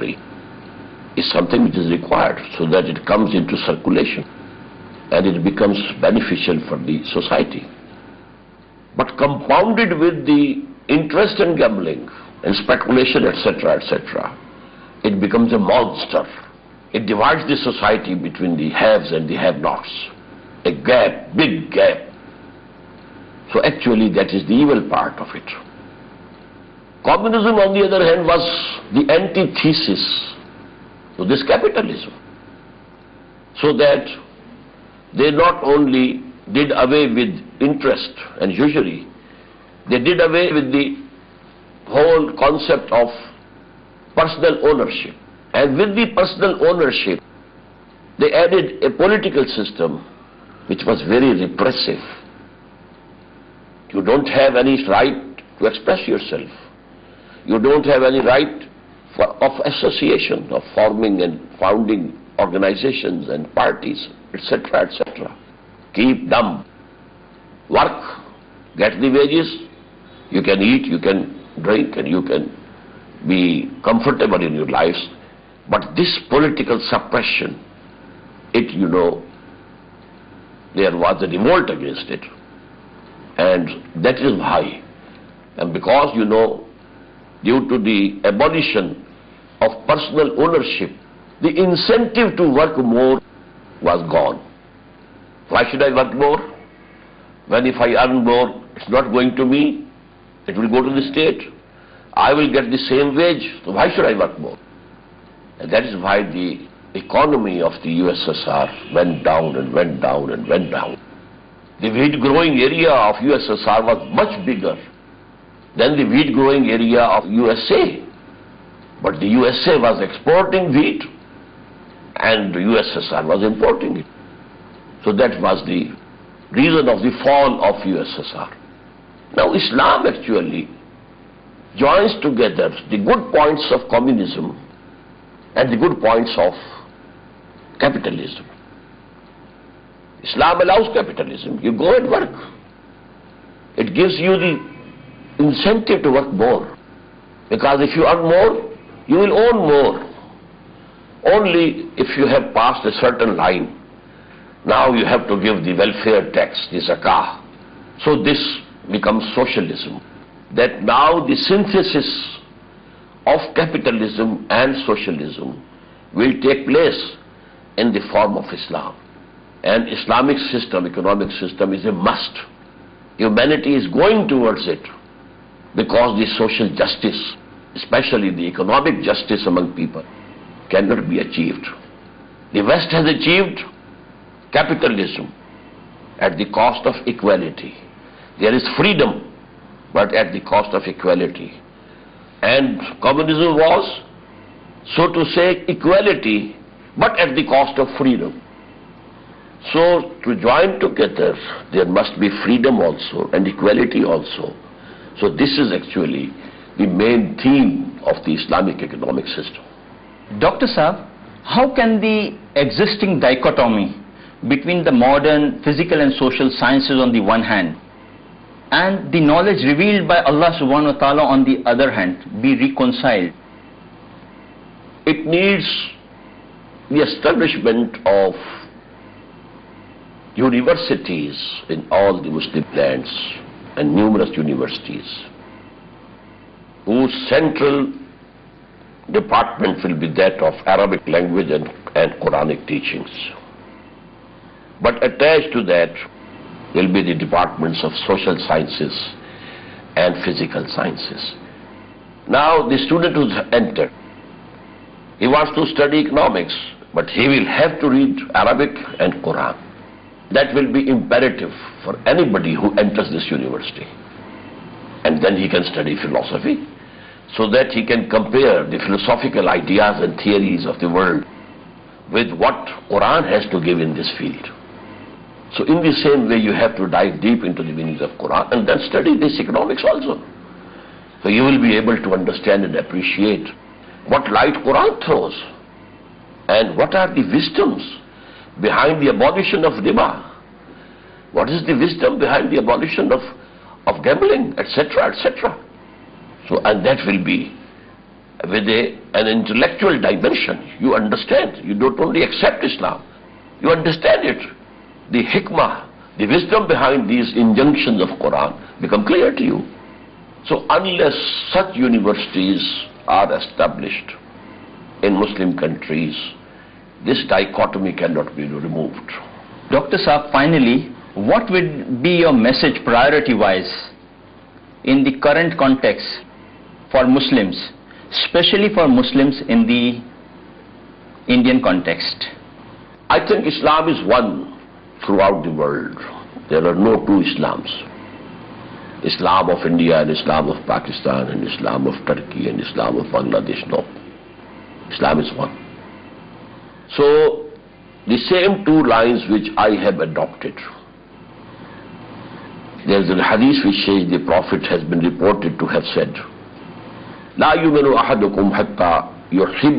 country is something which is required so that it comes into circulation and it becomes beneficial for the society. But compounded with the interest in gambling and speculation, etc., etc., it becomes a monster. It divides the society between the haves and the have-nots. A gap, big gap. So actually that is the evil part of it. Communism, on the other hand, was the antithesis to this capitalism. So that they not only did away with interest and usury, they did away with the whole concept of personal ownership. And with the personal ownership, they added a political system which was very repressive. You don't have any right to express yourself. You don't have any right of association, of forming and founding organizations and parties, etc., etc. Keep dumb. Work, get the wages, you can eat, you can drink, and you can be comfortable in your lives. But this political suppression, there was a revolt against it. And that is why. And because, due to the abolition of personal ownership, the incentive to work more was gone. Why should I work more? When if I earn more, it's not going to me, it will go to the state. I will get the same wage, so why should I work more? And that is why the economy of the USSR went down and went down and went down. The wheat growing area of USSR was much bigger than the wheat growing area of USA. But the USA was exporting wheat and the USSR was importing it. So that was the reason of the fall of USSR. Now Islam actually joins together the good points of communism and the good points of capitalism. Islam allows capitalism. You go and work. It gives you the incentive to work more. Because if you earn more, you will own more. Only if you have passed a certain line, now you have to give the welfare tax, the zakah. So this becomes socialism. That now the synthesis of capitalism and socialism will take place in the form of Islam. And Islamic system, economic system is a must. Humanity is going towards it because the social justice, especially the economic justice among people, cannot be achieved. The West has achieved capitalism at the cost of equality. There is freedom, but at the cost of equality. And communism was, so to say, equality, but at the cost of freedom. So to join together, there must be freedom also and equality also. So this is actually the main theme of the Islamic economic system. Dr. Saab, how can the existing dichotomy between the modern physical and social sciences on the one hand and the knowledge revealed by Allah subhanahu wa ta'ala on the other hand be reconciled? It needs the establishment of universities in all the Muslim lands and numerous universities whose central department will be that of Arabic language and Quranic teachings. But attached to that will be the departments of social sciences and physical sciences. Now the student who's entered, he wants to study economics, but he will have to read Arabic and Quran. That will be imperative for anybody who enters this university. And then he can study philosophy, so that he can compare the philosophical ideas and theories of the world with what Quran has to give in this field. So in the same way, you have to dive deep into the meanings of Quran and then study this economics also. So you will be able to understand and appreciate what light Quran throws and what are the wisdoms behind the abolition of riba. What is the wisdom behind the abolition of gambling, etc., etc. So, and that will be with an intellectual dimension. You understand. You don't only accept Islam, you understand it. The hikmah, the wisdom behind these injunctions of Quran become clear to you. So unless such universities are established in Muslim countries, this dichotomy cannot be removed. Dr. Saab, finally, what would be your message priority-wise in the current context for Muslims, especially for Muslims in the Indian context? I think Islam is one throughout the world. There are no two Islams. Islam of India and Islam of Pakistan and Islam of Turkey and Islam of Bangladesh, no. Islam is one. So, the same two lines which I have adopted. There is a hadith which says the Prophet has been reported to have said, لا يؤمن أحدكم حتى يحب